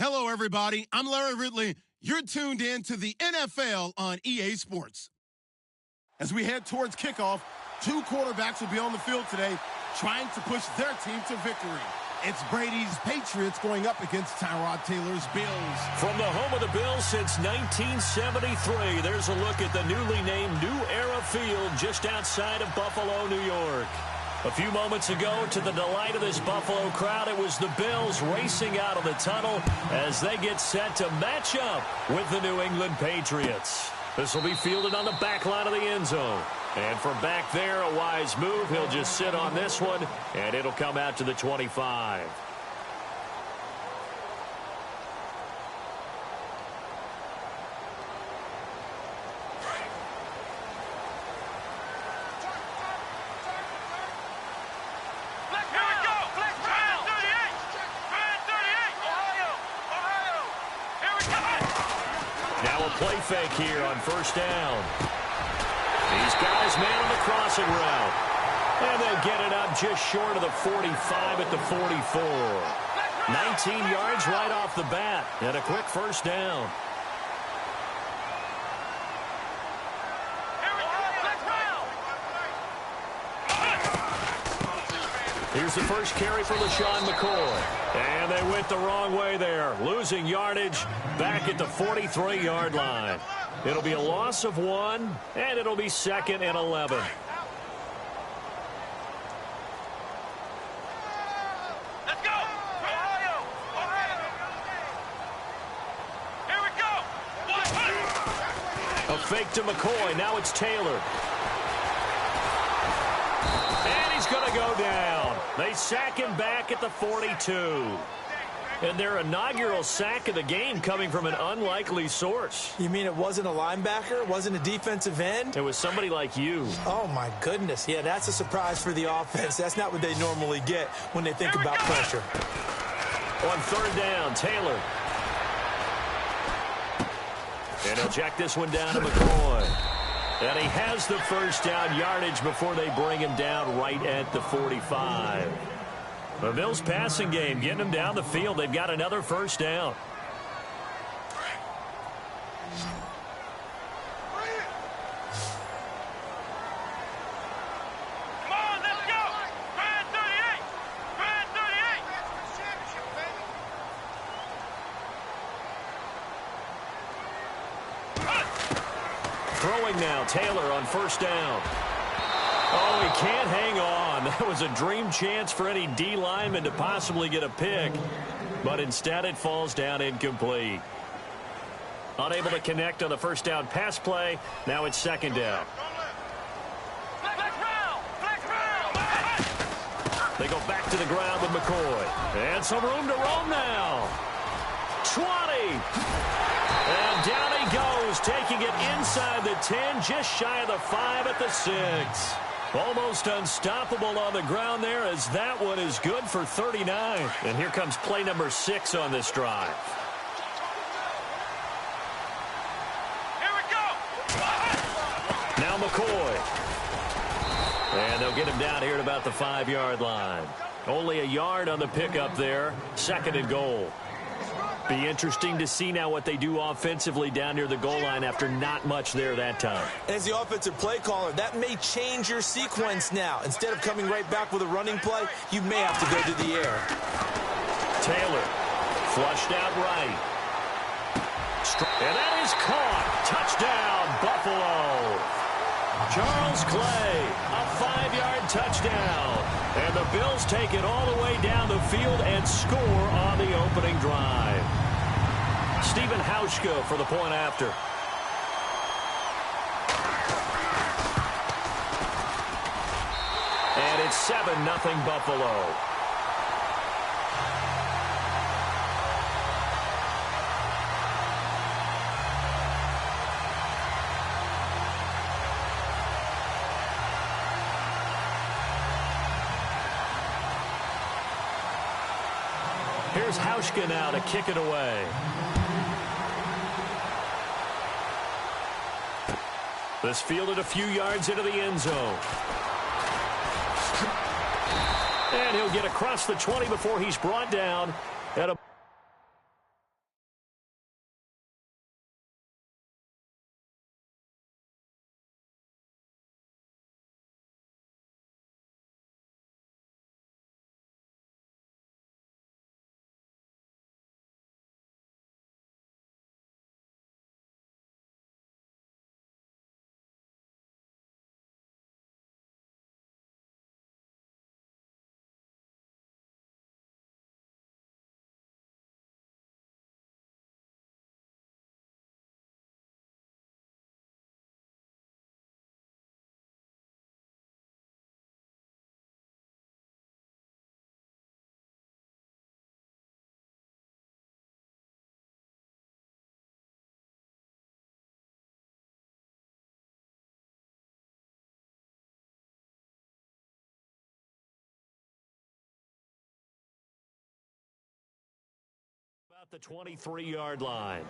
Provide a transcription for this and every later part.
Hello, everybody. I'm Larry Ridley. You're tuned in to the NFL on EA Sports. As we head towards kickoff, two quarterbacks will be on the field today trying to push their team to victory. It's Brady's Patriots going up against Tyrod Taylor's Bills. From the home of the Bills since 1973, there's a look at the newly named New Era Field just outside of Buffalo, New York. A few moments ago, to the delight of this Buffalo crowd, it was the Bills racing out of the tunnel as they get set to match up with the New England Patriots. This will be fielded on the back line of the end zone. And from back there, a wise move. He'll just sit on this one, and it'll come out to the 25. Now a play fake here on first down. He's got his man on the crossing route. And they get it up just short of the 45 at the 44. 19 yards right off the bat. And a quick first down. Here's the first carry for LaShawn McCoy. And they went the wrong way there. Losing yardage back at the 43-yard line. It'll be a loss of 1, and it'll be second and 11. Let's go! Ohio! Here we go! A fake to McCoy. Now it's Taylor. And he's going to go down. They sack him back at the 42. And their inaugural sack of the game coming from an unlikely source. You mean it wasn't a linebacker? It wasn't a defensive end? It was somebody like you. Oh, my goodness. Yeah, that's a surprise for the offense. That's not what they normally get when they think about pressure. On third down, Taylor. And he'll check this one down to McCoy. And he has the first down yardage before they bring him down right at the 45. The Bills passing game, getting them down the field. They've got another first down. Come on, let's go! Brand 38! Brand 38! Throwing now, Taylor on first down. Oh, he can't hang on. That was a dream chance for any D lineman to possibly get a pick. But instead it falls down incomplete. Unable to connect on the first down pass play. Now it's second down. They go back to the ground with McCoy. And some room to roam now. 20. And down he goes, taking it inside the 10, just shy of the 5 at the 6. Almost unstoppable on the ground there as that one is good for 39. And here comes play number 6 on this drive. Here we go! Now McCoy. And they'll get him down here at about the 5-yard line. Only a yard on the pickup there. Second and goal. Be interesting to see now what they do offensively down near the goal line after not much there that time. As the offensive play caller, that may change your sequence now. Instead of coming right back with a running play, you may have to go to the air. Taylor flushed out right. And that is caught. Touchdown, Buffalo. Charles Clay, a 5-yard touchdown. And the Bills take it all the way down the field and score on the opening drive. Stephen Hauschka for the point after. And it's 7-0 Buffalo. Here's Hauschka now to kick it away. This fielded a few yards into the end zone. And he'll get across the 20 before he's brought down at a At the 23-yard line.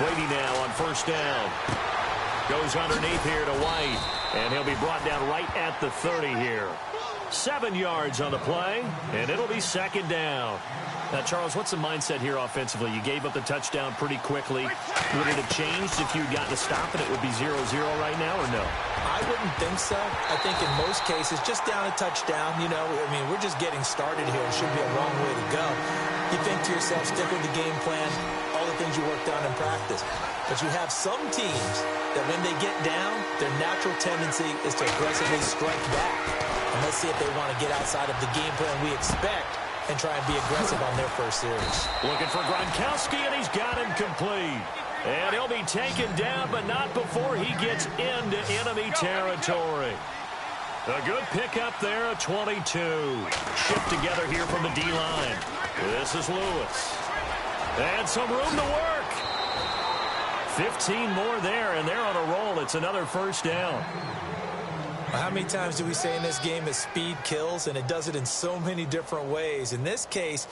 Brady now on first down. Goes underneath here to White. And he'll be brought down right at the 30 here. 7 yards on the play, and it'll be second down. Now, Charles, what's the mindset here offensively? You gave up the touchdown pretty quickly. Would it have changed if you'd gotten a stop and it would be 0-0 right now, or no? I wouldn't think so. I think in most cases, just down a touchdown, we're just getting started here. It should be a long way to go. You think to yourself, stick with the game plan, all the things you worked on in practice. But you have some teams that when they get down, their natural tendency is to aggressively strike back. And let's see if they want to get outside of the game plan we expect and try and be aggressive on their first series. Looking for Gronkowski, and he's got him complete. And he'll be taken down, but not before he gets into enemy territory. A good pickup there at 22. Shift together here from the D-line. This is Lewis. And some room to work. 15 more there, and they're on a roll. It's another first down. How many times do we say in this game that speed kills, and it does it in so many different ways? In this case,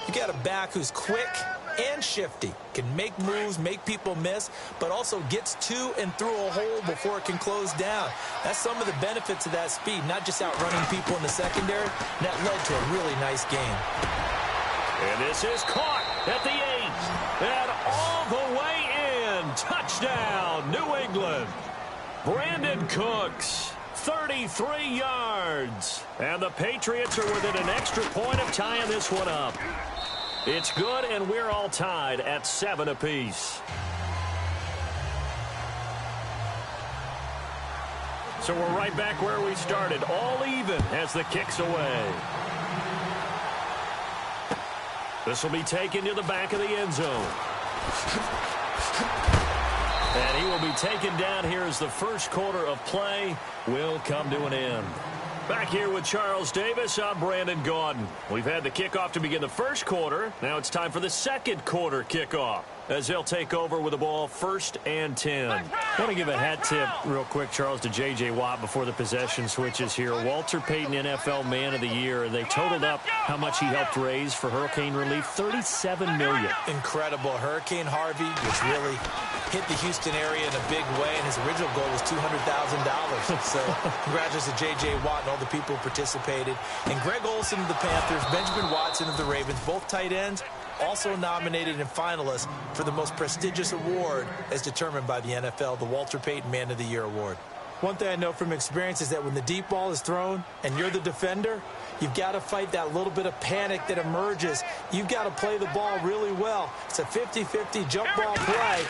you got a back who's quick and shifty, can make moves, make people miss, but also gets to and through a hole before it can close down. That's some of the benefits of that speed, not just outrunning people in the secondary. That led to a really nice game. And this is caught at the 8, and all the way in. Touchdown, New England. Brandon Cooks. 33 yards. And the Patriots are within an extra point of tying this one up. It's good, and we're all tied at 7 apiece. So we're right back where we started, all even as the kick's away. This will be taken to the back of the end zone. And he will be taken down here as the first quarter of play will come to an end. Back here with Charles Davis, I'm Brandon Gaudin. We've had the kickoff to begin the first quarter. Now it's time for the second quarter kickoff as they'll take over with the ball 1st and 10. I want to give a hat tip real quick, Charles, to J.J. Watt before the possession switches here. Walter Payton, NFL Man of the Year. They totaled up how much he helped raise for hurricane relief, $37 million. Incredible. Hurricane Harvey, which really hit the Houston area in a big way, and his original goal was $200,000. So congratulations to J.J. Watt and all the people who participated. And Greg Olsen of the Panthers, Benjamin Watson of the Ravens, both tight ends, also nominated and finalists for the most prestigious award as determined by the NFL, the Walter Payton Man of the Year Award. One thing I know from experience is that when the deep ball is thrown and you're the defender, you've got to fight that little bit of panic that emerges. You've got to play the ball really well. It's a 50-50 jump ball play.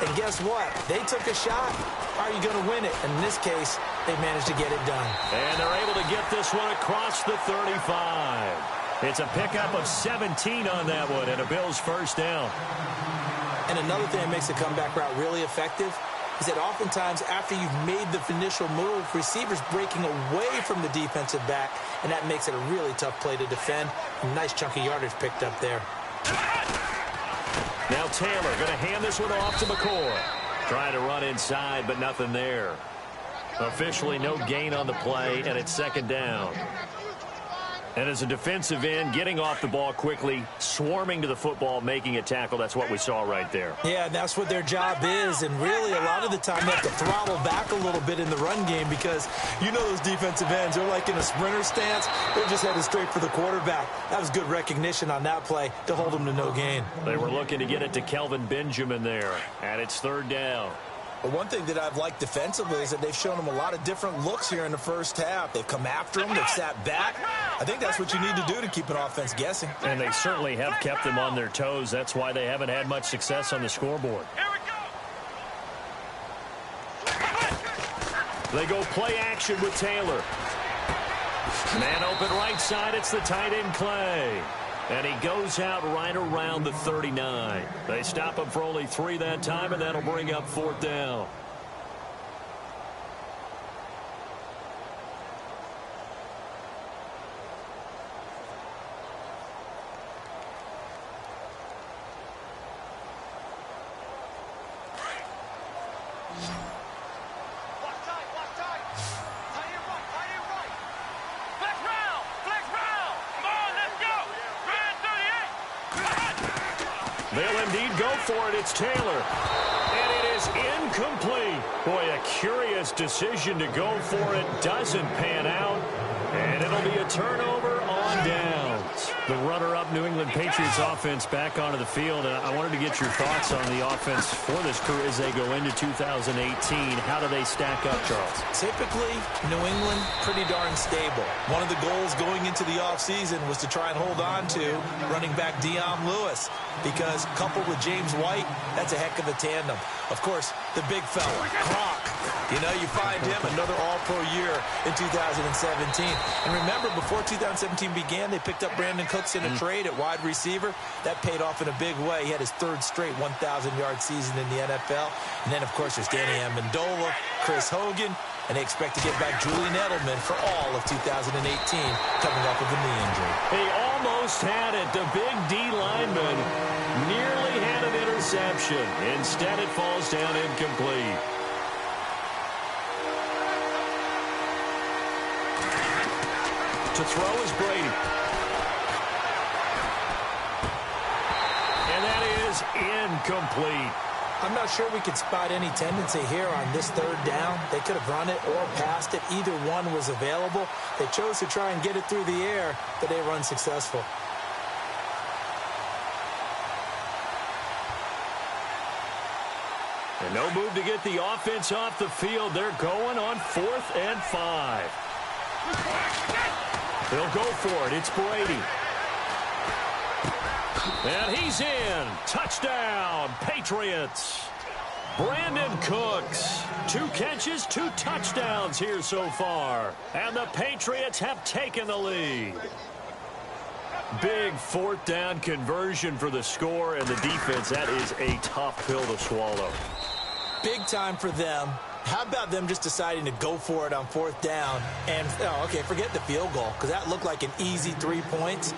And guess what? They took a shot. Are you going to win it? And in this case, they managed to get it done. And they're able to get this one across the 35. It's a pickup of 17 on that one, and a Bills first down. And another thing that makes the comeback route really effective is that oftentimes after you've made the initial move, receivers breaking away from the defensive back, and that makes it a really tough play to defend. A nice chunk of yardage picked up there. Now Taylor going to hand this one off to McCoy. Trying to run inside, but nothing there. Officially no gain on the play, and it's second down. And as a defensive end, getting off the ball quickly, swarming to the football, making a tackle, that's what we saw right there. Yeah, that's what their job is. And really, a lot of the time, they have to throttle back a little bit in the run game because you know those defensive ends, they're like in a sprinter stance. They're just headed straight for the quarterback. That was good recognition on that play to hold them to no gain. They were looking to get it to Kelvin Benjamin there, and it's third down. But one thing that I've liked defensively is that they've shown them a lot of different looks here in the first half. They've come after them. They've sat back. I think that's what you need to do to keep an offense guessing. And they certainly have kept them on their toes. That's why they haven't had much success on the scoreboard. Here we go. They go play action with Taylor. Man open right side, it's the tight end Clay. And he goes out right around the 39. They stop him for only 3 that time, and that'll bring up 4th down. They'll indeed go for it. It's Taylor. And it is incomplete. Boy, a curious decision to go for it. Doesn't pan out. And it'll be a turnover on downs. The runner-up New England Patriots offense back onto the field. And I wanted to get your thoughts on the offense for this crew as they go into 2018. How do they stack up, Charles? Typically, New England, pretty darn stable. One of the goals going into the offseason was to try and hold on to running back Dion Lewis, because coupled with James White, that's a heck of a tandem. Of course, the big fella, Gronk. You know, you find him another all-pro year in 2017. And remember, before 2017 began, they picked up Brandon Cooks in a trade at wide receiver. That paid off in a big way. He had his 3rd straight 1,000-yard season in the NFL. And then, of course, there's Danny Amendola, Chris Hogan, and they expect to get back Julian Edelman for all of 2018, coming off of a knee injury. He almost had it. The big D lineman nearly had an interception. Instead, it falls down incomplete. To throw is Brady. And that is incomplete. I'm not sure we could spot any tendency here on this 3rd down. They could have run it or passed it. Either one was available. They chose to try and get it through the air, but they were unsuccessful. And no move to get the offense off the field. They're going on 4th and 5. They'll go for it. It's Brady. And he's in. Touchdown, Patriots. Brandon Cooks. 2 catches, 2 touchdowns here so far. And the Patriots have taken the lead. Big 4th down conversion for the score, and the defense, that is a tough pill to swallow. Big time for them. How about them just deciding to go for it on 4th down? And, okay, forget the field goal, because that looked like an easy 3 points.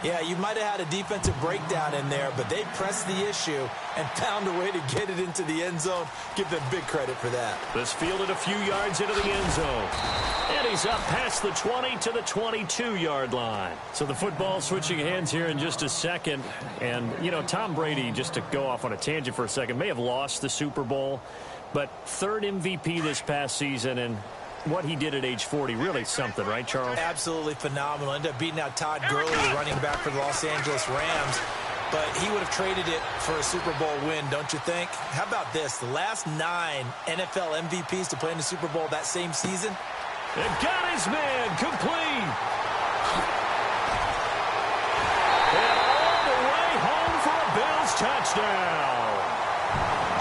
Yeah, you might have had a defensive breakdown in there, but they pressed the issue and found a way to get it into the end zone. Give them big credit for that. This fielded a few yards into the end zone. And he's up past the 20 to the 22-yard line. So the football switching hands here in just a second. And, you know, Tom Brady, just to go off on a tangent for a second, may have lost the Super Bowl, but 3rd MVP this past season, and what he did at age 40, really something, right, Charles? Absolutely phenomenal. Ended up beating out Todd Gurley, the running back for the Los Angeles Rams. But he would have traded it for a Super Bowl win, don't you think? How about this? The last 9 NFL MVPs to play in the Super Bowl that same season. And got his man complete. And all the way home for a Bills touchdown.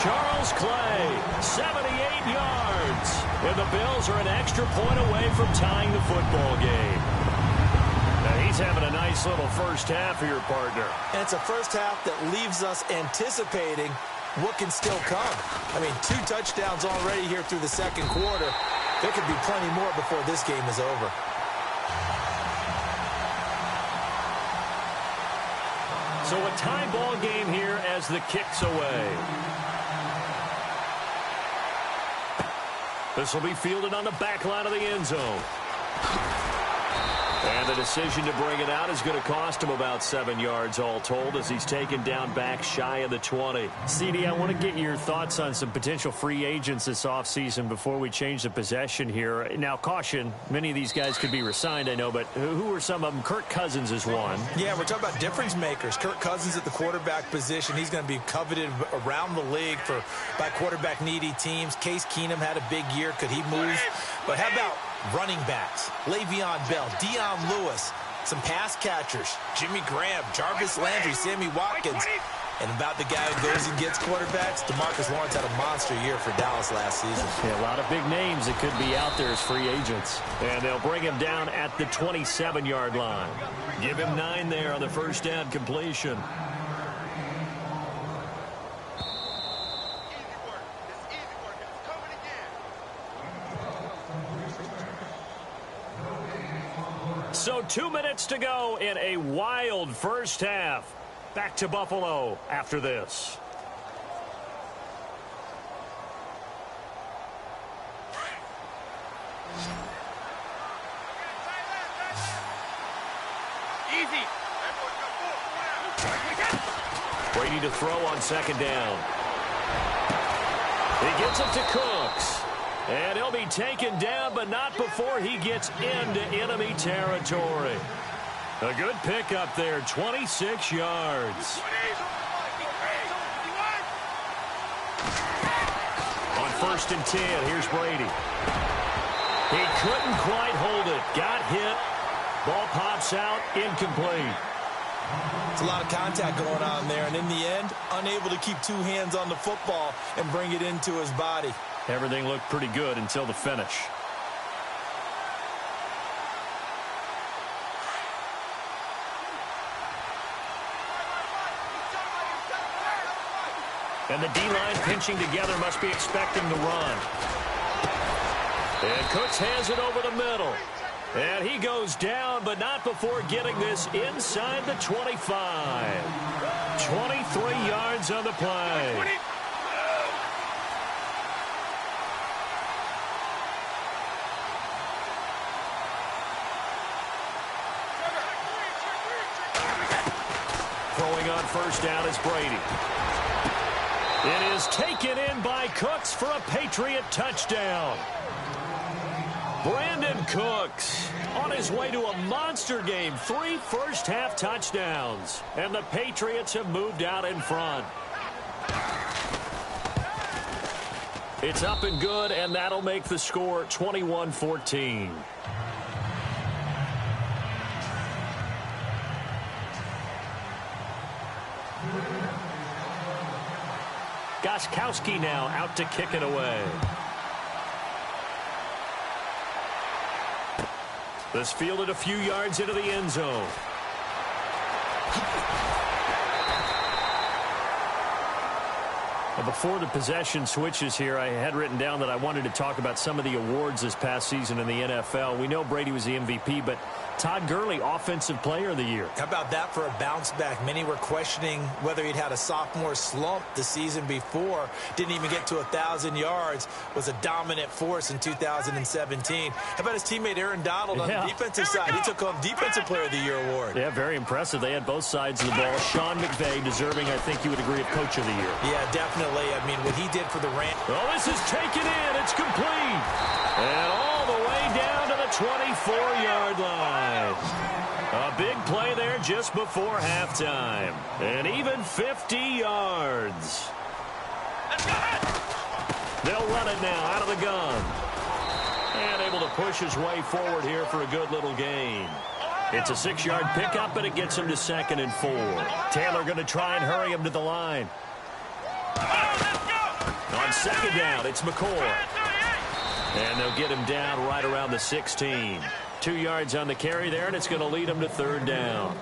Charles Clay, 78 yards. And the Bills are an extra point away from tying the football game. Now he's having a nice little first half of your partner. And it's a first half that leaves us anticipating what can still come. I mean, 2 touchdowns already here through the 2nd quarter. There could be plenty more before this game is over. So a tie ball game here as the kick's away. This will be fielded on the back line of the end zone. And the decision to bring it out is going to cost him about 7 yards all told as he's taken down back shy of the 20. CD, I want to get your thoughts on some potential free agents this offseason before we change the possession here. Now, caution, many of these guys could be re-signed, I know, but who are some of them? Kirk Cousins is one. Yeah, we're talking about difference makers. Kirk Cousins at the quarterback position. He's going to be coveted around the league by quarterback-needy teams. Case Keenum had a big year. Could he move? But how about running backs? Le'Veon Bell, Dion Lewis, some pass catchers, Jimmy Graham, Jarvis Landry, Sammy Watkins. And about the guy who goes and gets quarterbacks, DeMarcus Lawrence had a monster year for Dallas last season. Yeah, a lot of big names that could be out there as free agents. And they'll bring him down at the 27-yard line. Give him 9 there on the first down completion. So 2 minutes to go in a wild first half. Back to Buffalo after this. Easy. Brady to throw on second down. He gets it to Cooks. And he'll be taken down, but not before he gets into enemy territory. A good pickup there, 26 yards. On 1st and 10, here's Brady. He couldn't quite hold it. Got hit. Ball pops out, incomplete. It's a lot of contact going on there, and in the end, unable to keep 2 hands on the football and bring it into his body. Everything looked pretty good until the finish. And the D-line pinching together must be expecting the run. And Cooks has it over the middle. And he goes down, but not before getting this inside the 25. 23 yards on the play. Throwing on first down is Brady. It is taken in by Cooks for a Patriot touchdown. Brandon Cooks on his way to a monster game. 3 first-half touchdowns. And the Patriots have moved out in front. It's up and good, and that'll make the score 21-14. Gostkowski now out to kick it away. This fielded a few yards into the end zone. Well, before the possession switches here, I had written down that I wanted to talk about some of the awards this past season in the NFL. We know Brady was the MVP, but Todd Gurley, Offensive Player of the Year. How about that for a bounce back? Many were questioning whether he'd had a sophomore slump the season before. Didn't even get to 1,000 yards. Was a dominant force in 2017. How about his teammate Aaron Donald on the defensive side? He took home Defensive Player of the Year award. Yeah, very impressive. They had both sides of the ball. Sean McVay deserving, I think you would agree, of Coach of the Year. Yeah, definitely. I mean, what he did for the Rams. Oh, this is taken in. It's complete. And all the way down to the 24-yard line. A big play there just before halftime. And even 50 yards. They'll run it now out of the gun. And able to push his way forward here for a good little gain. It's a 6-yard pickup, and it gets him to 2nd and 4. Taylor going to try and hurry him to the line. On second down, it's McCoy. And they'll get him down right around the 16. 2 yards on the carry there, and it's going to lead him to 3rd down.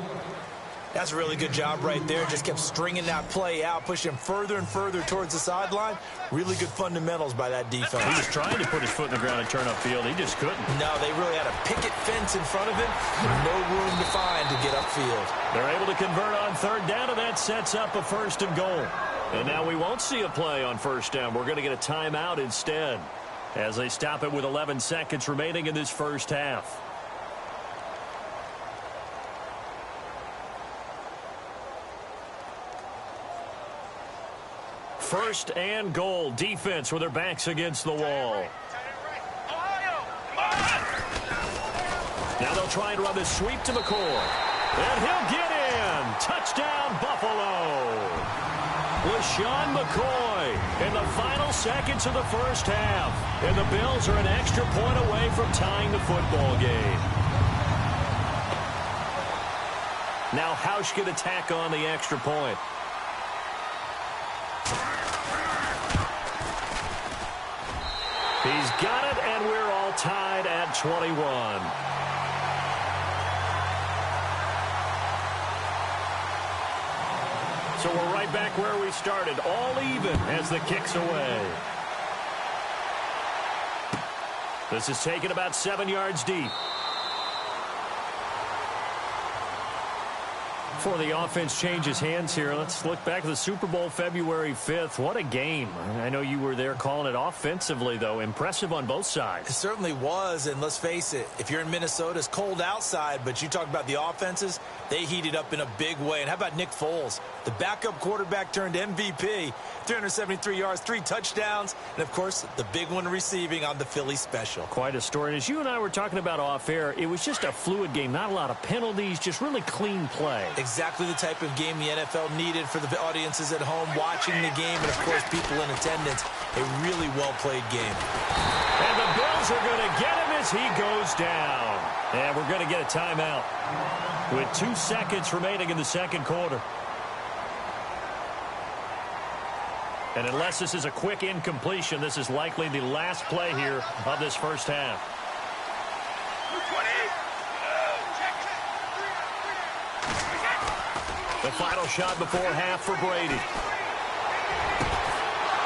That's a really good job right there. Just kept stringing that play out, pushing him further and further towards the sideline. Really good fundamentals by that defense. He was trying to put his foot in the ground and turn upfield. He just couldn't. No, they really had a picket fence in front of him. No room to find to get upfield. They're able to convert on 3rd down, and that sets up a 1st and goal. And now we won't see a play on 1st down. We're going to get a timeout instead as they stop it with 11 seconds remaining in this first half. First and goal. Defense with their backs against the wall. Now they'll try and run this sweep to McCoy. And he'll get in. Touchdown, Buffalo. LaShawn McCoy in the final seconds of the first half. And the Bills are an extra point away from tying the football game. Now Hausch can attack on the extra point. He's got it, and we're all tied at 21. So we're right back where we started, all even as the kick's away. This is taken about 7 yards deep. Before the offense changes hands here, let's look back at the Super Bowl February 5th. What a game. I know you were there calling it offensively, though. Impressive on both sides. It certainly was, and let's face it, if you're in Minnesota, it's cold outside, but you talk about the offenses, they heated up in a big way. And how about Nick Foles? The backup quarterback turned MVP, 373 yards, 3 touchdowns, and, of course, the big one receiving on the Philly special. Quite a story. And as you and I were talking about off air, it was just a fluid game, not a lot of penalties, just really clean play. Exactly the type of game the NFL needed for the audiences at home watching the game and, of course, people in attendance. A really well-played game. And the Bills are going to get him as he goes down. And we're going to get a timeout with 2 seconds remaining in the second quarter. And unless this is a quick incompletion, this is likely the last play here of this first half. The final shot before half for Brady.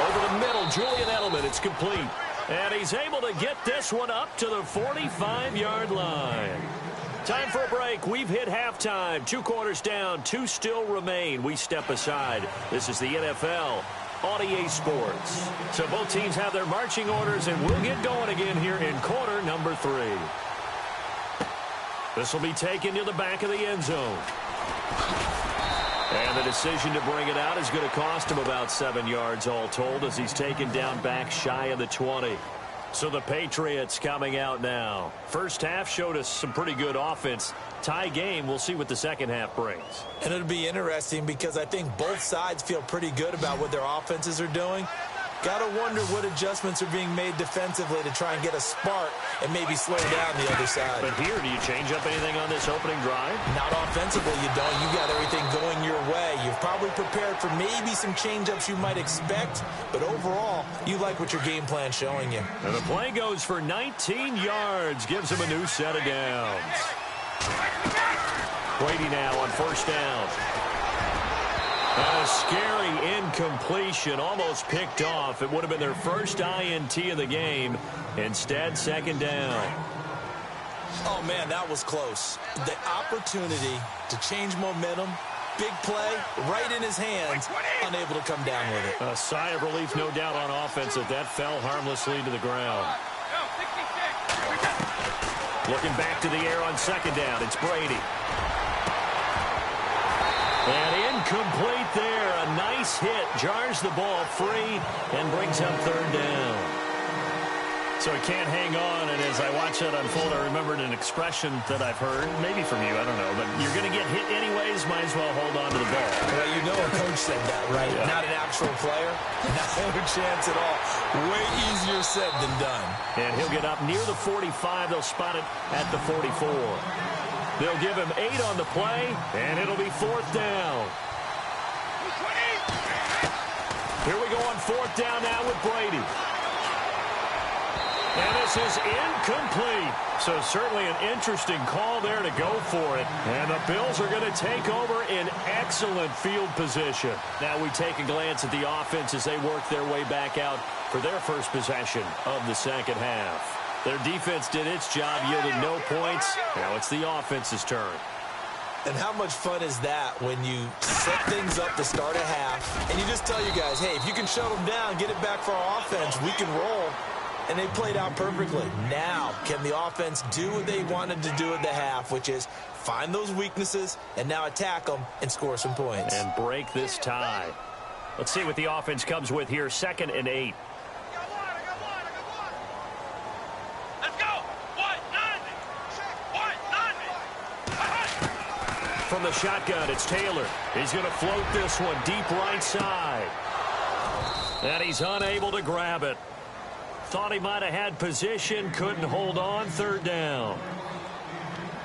Over the middle, Julian Edelman. It's complete. And he's able to get this one up to the 45-yard line. Time for a break. We've hit halftime. 2 quarters down. 2 still remain. We step aside. This is the NFL on EA Sports. So both teams have their marching orders, and we'll get going again here in quarter number 3. This will be taken to the back of the end zone. And the decision to bring it out is going to cost him about 7 yards all told as he's taken down back shy of the 20. So the Patriots coming out now. First half showed us some pretty good offense. Tie game, we'll see what the second half brings. And it'll be interesting because I think both sides feel pretty good about what their offenses are doing. Got to wonder what adjustments are being made defensively to try and get a spark and maybe slow down the other side. But here, do you change up anything on this opening drive? Not offensively, you don't. You got everything going your way. You've probably prepared for maybe some change-ups you might expect, but overall, you like what your game plan's showing you. And the play goes for 19 yards, gives him a new set of downs. Brady now on first down. A scary incompletion, almost picked off. It would have been their first INT of the game. Instead, second down. Oh, man, that was close. The opportunity to change momentum, big play, right in his hands, unable to come down with it. A sigh of relief, no doubt, on offense as that fell harmlessly to the ground. Looking back to the air on second down, it's Brady. And incomplete there. A nice hit. Jars the ball free and brings up third down. So he can't hang on. And as I watch that unfold, I remembered an expression that I've heard, maybe from you, I don't know. But you're going to get hit anyways, might as well hold on to the ball. Well, you know a coach said that, right? Yeah. Not an actual player. No chance at all. Way easier said than done. And he'll get up near the 45. They'll spot it at the 44. They'll give him 8 on the play, and it'll be fourth down. Here we go on fourth down now with Brady. And this is incomplete. So certainly an interesting call there to go for it. And the Bills are going to take over in excellent field position. Now we take a glance at the offense as they work their way back out for their first possession of the second half. Their defense did its job, yielded no points. Now it's the offense's turn. And how much fun is that when you set things up to start a half, and you just tell you guys, hey, if you can shut them down, get it back for our offense, we can roll. And they played out perfectly. Now, can the offense do what they wanted to do at the half, which is find those weaknesses and now attack them and score some points. And break this tie. Let's see what the offense comes with here, 2nd and 8. From the shotgun, it's Taylor. He's going to float this one deep right side. And he's unable to grab it. Thought he might have had position, couldn't hold on, third down.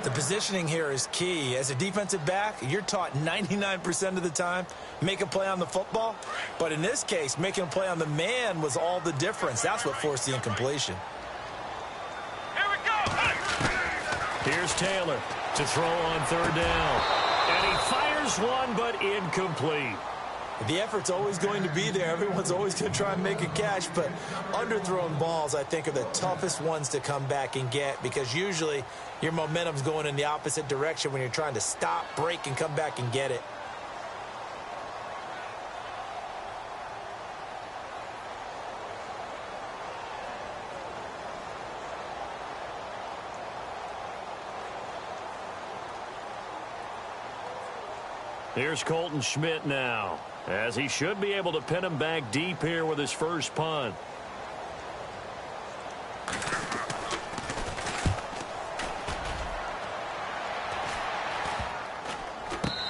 The positioning here is key. As a defensive back, you're taught 99% of the time, make a play on the football. But in this case, making a play on the man was all the difference. That's what forced the incompletion. Here we go. Here's Taylor to throw on third down. And he fires one, but incomplete. The effort's always going to be there. Everyone's always going to try and make a catch, but underthrown balls, I think, are the toughest ones to come back and get because usually your momentum's going in the opposite direction when you're trying to stop, break, and come back and get it. Here's Colton Schmidt now, as he should be able to pin him back deep here with his first punt.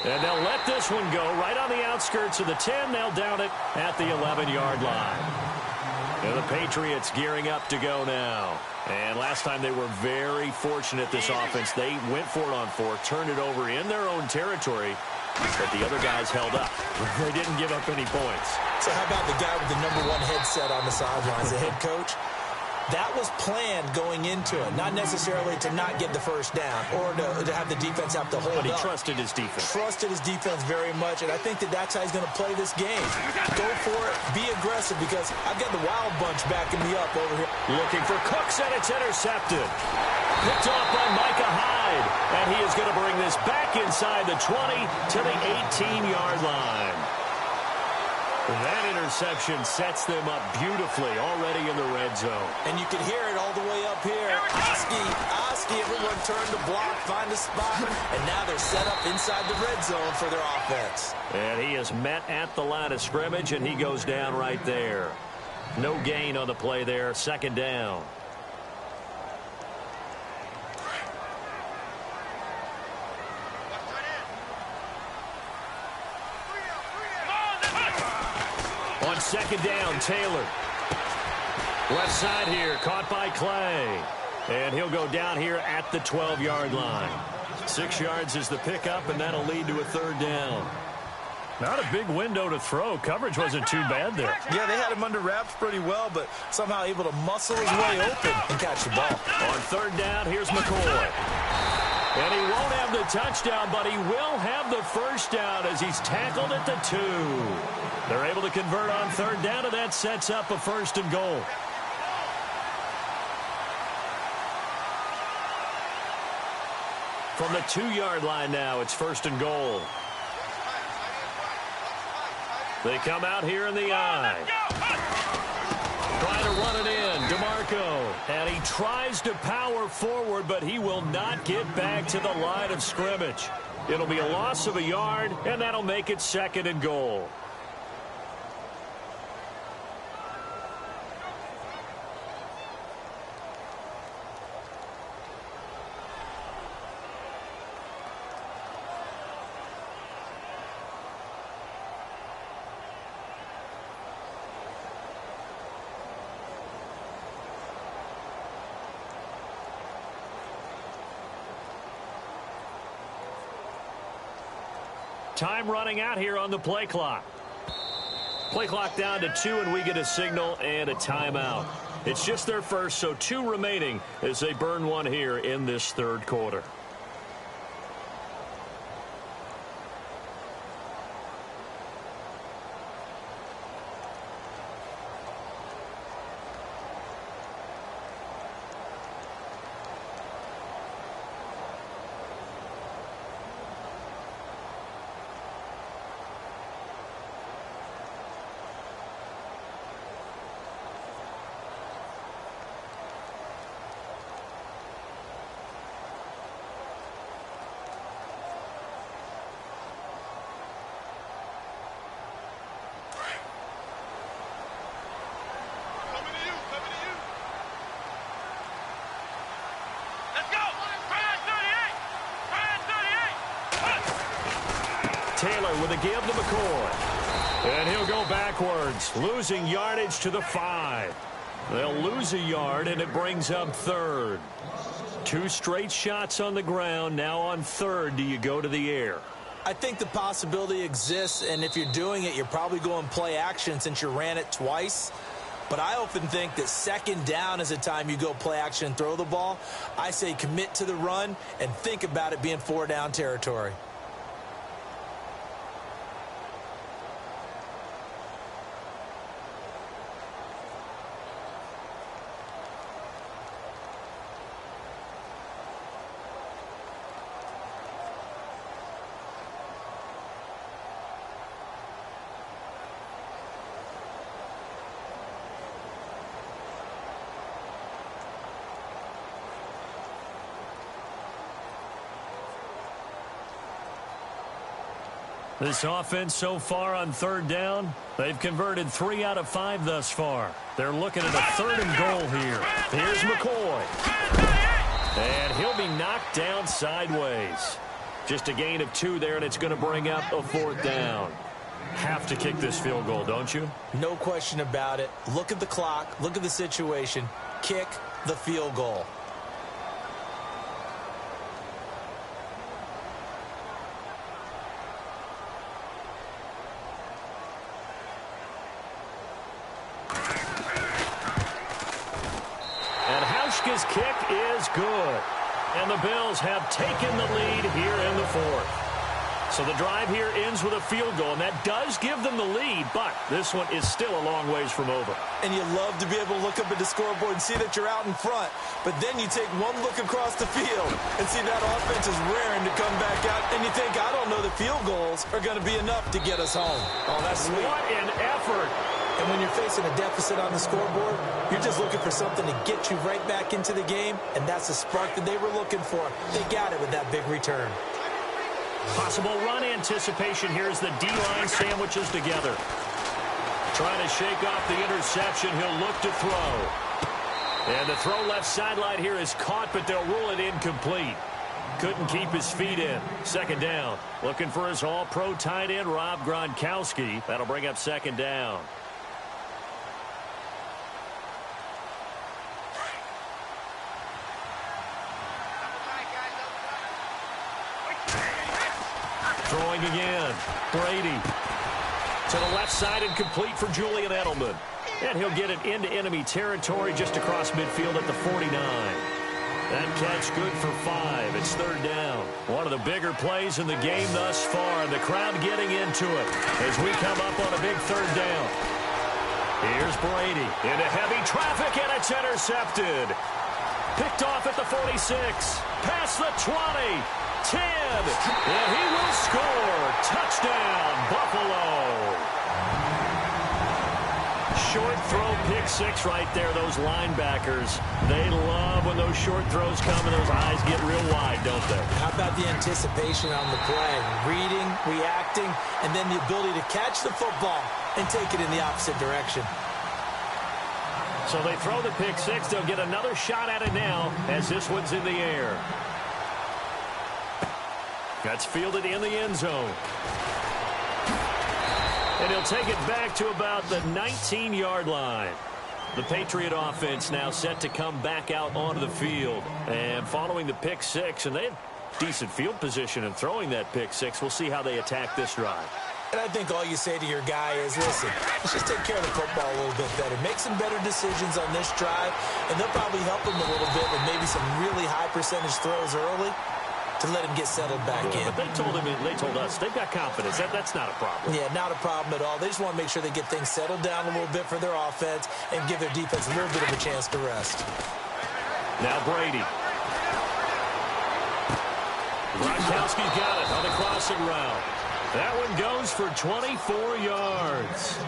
And they'll let this one go right on the outskirts of the 10. They'll down it at the 11-yard line. And the Patriots gearing up to go now. And last time they were very fortunate, this offense. They went for it on fourth, turned it over in their own territory, but the other guys held up. They didn't give up any points. So how about the guy with the #1 headset on the sidelines, the head coach? That was planned going into it, not necessarily to not get the first down or to have the defense have to hold up. But he trusted his defense. Trusted his defense very much, and I think that's how he's going to play this game. Go for it, be aggressive, because I've got the Wild Bunch backing me up over here. Looking for Cooks, and it's intercepted. Picked off by Micah Hyde, and he is going to bring this back inside the 20 to the 18-yard line. That interception sets them up beautifully already in the red zone. And you can hear it all the way up here. Oski, everyone turned to block, find a spot, and now they're set up inside the red zone for their offense. And he is met at the line of scrimmage, and he goes down right there. No gain on the play there, second down. On second down, Taylor. Left side here, caught by Clay. And he'll go down here at the 12-yard line. 6 yards is the pickup, and that'll lead to a third down. Not a big window to throw. Coverage wasn't too bad there. Yeah, they had him under wraps pretty well, but somehow able to muscle his way open and catch the ball. On third down, here's McCoy. And he won't have the touchdown, but he will have the first down as he's tackled at the 2. They're able to convert on third down, and that sets up a first and goal. From the 2-yard line now, it's first and goal. They come out here in the eye. Trying to run it in, DeMarco. And he tries to power forward, but he will not get back to the line of scrimmage. It'll be a loss of a yard, and that'll make it second and goal. Time running out here on the play clock. Play clock down to 2, and we get a signal and a timeout. It's just their first, so 2 remaining as they burn one here in this third quarter. Taylor with a give to McCoy. And he'll go backwards, losing yardage to the 5. They'll lose a yard, and it brings up third. 2 straight shots on the ground. Now on third, do you go to the air? I think the possibility exists, and if you're doing it, you're probably going play action since you ran it twice. But I often think that second down is the time you go play action and throw the ball. I say commit to the run and think about it being 4-down territory. This offense so far on third down, they've converted 3 out of 5 thus far. They're looking at a 3rd and goal here. Here's McCoy. And he'll be knocked down sideways. Just a gain of 2 there, and it's going to bring up a 4th down. Have to kick this field goal, don't you? No question about it. Look at the clock. Look at the situation. Kick the field goal. His kick is good. And the Bills have taken the lead here in the 4th. So the drive here ends with a field goal, and that does give them the lead, but this one is still a long ways from over. And you love to be able to look up at the scoreboard and see that you're out in front, but then you take one look across the field and see that offense is raring to come back out, and you think, I don't know, the field goals are going to be enough to get us home. Oh, that's sweet. What an effort. And when you're facing a deficit on the scoreboard, you're just looking for something to get you right back into the game, and that's the spark that they were looking for. They got it with that big return. Possible run anticipation here as the D-line sandwiches together. Trying to shake off the interception. He'll look to throw. And the throw left sideline here is caught, but they'll rule it incomplete. Couldn't keep his feet in. 2nd down. Looking for his all-pro tight end, Rob Gronkowski. That'll bring up 2nd down. Throwing again. Brady. To the left side and complete for Julian Edelman. And he'll get it into enemy territory just across midfield at the 49. That catch good for 5. It's 3rd down. One of the bigger plays in the game thus far. The crowd getting into it as we come up on a big 3rd down. Here's Brady into heavy traffic, and it's intercepted. Picked off at the 46. Past the 20. 10. And he will score. Touchdown, Buffalo. Short throw, pick 6 right there. Those linebackers, they love when those short throws come and those eyes get real wide, don't they? How about the anticipation on the play? Reading, reacting, and then the ability to catch the football and take it in the opposite direction. So they throw the pick 6. They'll get another shot at it now as this one's in the air. That's fielded in the end zone. And he'll take it back to about the 19-yard line. The Patriot offense now set to come back out onto the field. And following the pick 6, and they have decent field position in throwing that pick 6. We'll see how they attack this drive. And I think all you say to your guy is, listen, let's just take care of the football a little bit better. Make some better decisions on this drive, and they'll probably help him a little bit with maybe some really high percentage throws early to let him get settled back in. But they told us, they've got confidence. That's not a problem. Yeah, not a problem at all. They just want to make sure they get things settled down a little bit for their offense and give their defense a little bit of a chance to rest. Now Brady. Gronkowski's got it on the crossing route. That one goes for 24 yards.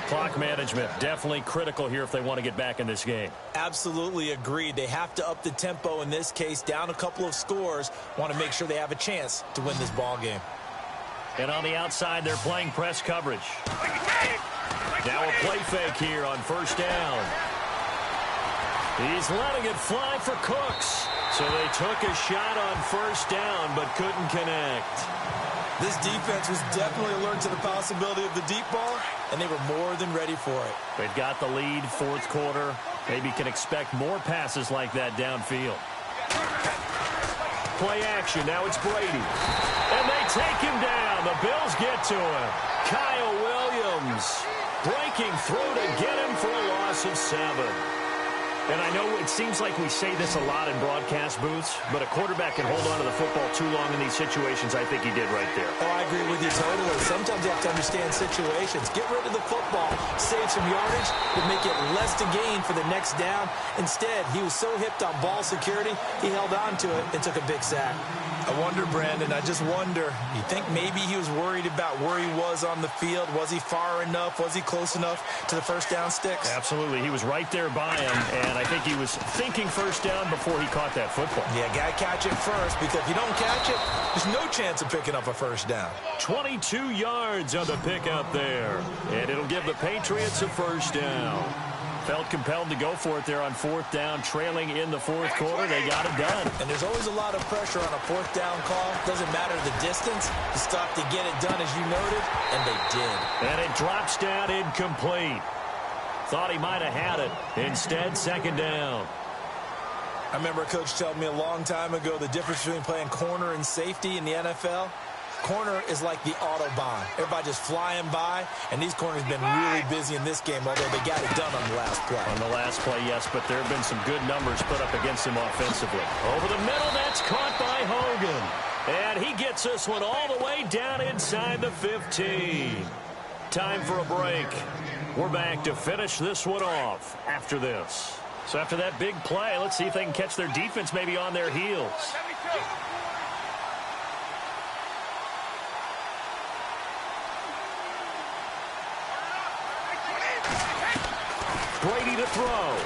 Clock management definitely critical here if they want to get back in this game. Absolutely agreed. They have to up the tempo in this case, down a couple of scores. Want to make sure they have a chance to win this ball game. And on the outside, they're playing press coverage. Now a play fake here on 1st down. He's letting it fly for Cooks. So they took a shot on 1st down but couldn't connect. This defense was definitely alert to the possibility of the deep ball, and they were more than ready for it. They've got the lead, 4th quarter. Maybe can expect more passes like that downfield. play action. Now it's Brady. And they take him down. The Bills get to him. Kyle Williams breaking through to get him for a loss of 7. And I know it seems like we say this a lot in broadcast booths, but a quarterback can hold on to the football too long in these situations. I think he did right there. Oh, I agree with you totally. Sometimes you have to understand situations. Get rid of the football, save some yardage, to make it less to gain for the next down. Instead, he was so hipped on ball security, he held on to it and took a big sack. I wonder, Brandon, I just wonder, you think maybe he was worried about where he was on the field? Was he far enough? Was he close enough to the first down sticks? Absolutely. He was right there by him, and I think he was thinking first down before he caught that football. Yeah, got to catch it first, because if you don't catch it, there's no chance of picking up a first down. 22 yards on the pickup there, and it'll give the Patriots a first down. Felt compelled to go for it there on 4th down, trailing in the 4th quarter. They got it done. And there's always a lot of pressure on a 4th down call. Doesn't matter the distance. You stop to get it done, as you noted, and they did. And it drops down incomplete. Thought he might have had it. Instead, 2nd down. I remember a coach telling me a long time ago the difference between playing corner and safety in the NFL. Corner is like the Autobahn. Everybody just flying by, and these corners have been really busy in this game, although they got it done on the last play. On the last play, yes, but there have been some good numbers put up against him offensively. Over the middle, that's caught by Hogan. And he gets this one all the way down inside the 15. Time for a break. We're back to finish this one off after this. So after that big play, let's see if they can catch their defense maybe on their heels. Brady to throw.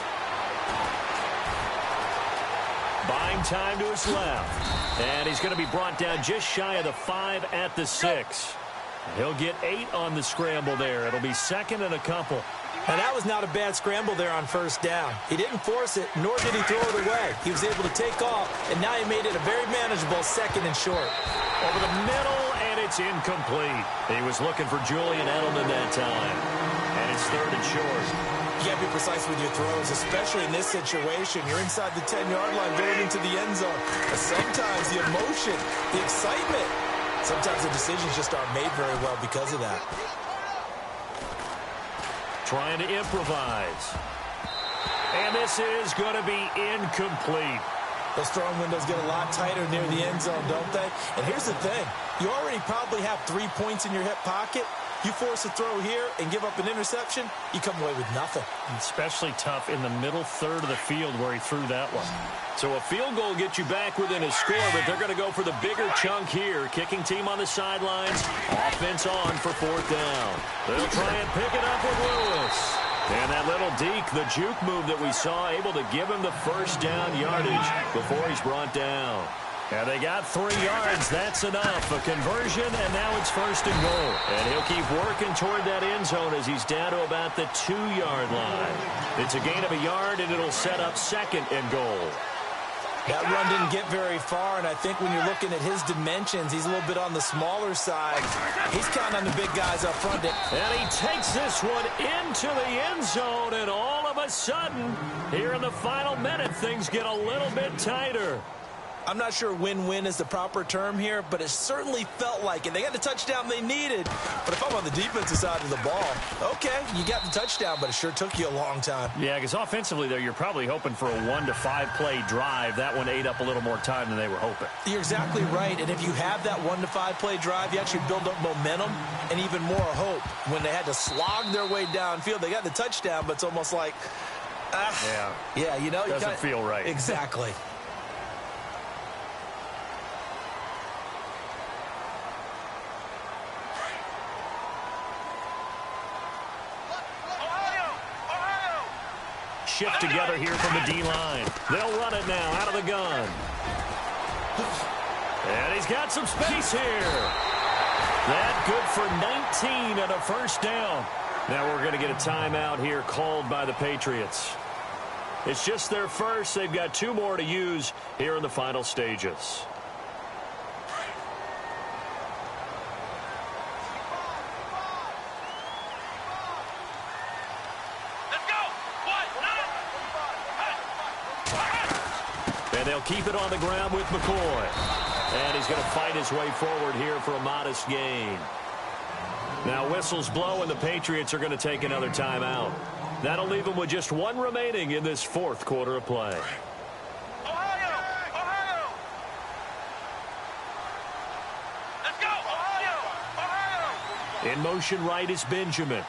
Buying time to his left. And he's going to be brought down just shy of the 5 at the 6. He'll get 8 on the scramble there. It'll be 2nd and a couple. And that was not a bad scramble there on 1st down. He didn't force it, nor did he throw it away. He was able to take off, and now he made it a very manageable 2nd and short. Over the middle, and it's incomplete. He was looking for Julian Edelman that time. And it's 3rd and short. You got to be precise with your throws, especially in this situation. You're inside the 10-yard line going into the end zone. But sometimes the emotion, the excitement, sometimes the decisions just aren't made very well because of that. Trying to improvise. And this is going to be incomplete. Those throwing windows get a lot tighter near the end zone, don't they? And here's the thing. You already probably have 3 points in your hip pocket. You force a throw here and give up an interception, you come away with nothing. Especially tough in the middle 3rd of the field where he threw that one. So a field goal gets you back within a score, but they're going to go for the bigger chunk here. Kicking team on the sidelines. Offense on for 4th down. They'll try and pick it up with Lewis. And that little deke, the juke move that we saw, able to give him the first down yardage before he's brought down. And they got 3 yards. That's enough. A conversion, and now it's 1st and goal. And he'll keep working toward that end zone as he's down to about the 2-yard line. It's a gain of a yard, and it'll set up 2nd and goal. That run didn't get very far, and I think when you're looking at his dimensions, he's a little bit on the smaller side. He's counting on the big guys up front. And he takes this one into the end zone, and all of a sudden, here in the final minute, things get a little bit tighter. I'm not sure win-win is the proper term here, but it certainly felt like it. They got the touchdown they needed. But if I'm on the defensive side of the ball, okay, you got the touchdown, but it sure took you a long time. Yeah, because offensively, there, you're probably hoping for a 1 to 5 play drive. That one ate up a little more time than they were hoping. You're exactly right. And if you have that 1 to 5 play drive, you actually build up momentum and even more hope. When they had to slog their way downfield, they got the touchdown, but it's almost like, yeah, you know, doesn't feel right. Exactly. Shift together here from the D-line. They'll run it now out of the gun. And he's got some space here. That good for 19 and a first down. Now we're going to get a timeout here called by the Patriots. It's just their first. They've got 2 more to use here in the final stages. And they'll keep it on the ground with McCoy. And he's going to fight his way forward here for a modest gain. Now whistles blow, and the Patriots are going to take another timeout. That'll leave them with just one remaining in this fourth quarter of play. Ohio! Ohio! Let's go! Ohio! Ohio! In motion right is Benjamin.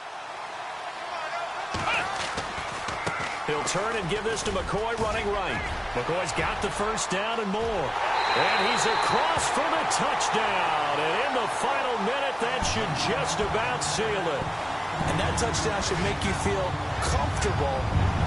He'll turn and give this to McCoy running right. McCoy's got the first down and more. And he's across for the touchdown. And in the final minute, that should just about seal it. And that touchdown should make you feel comfortable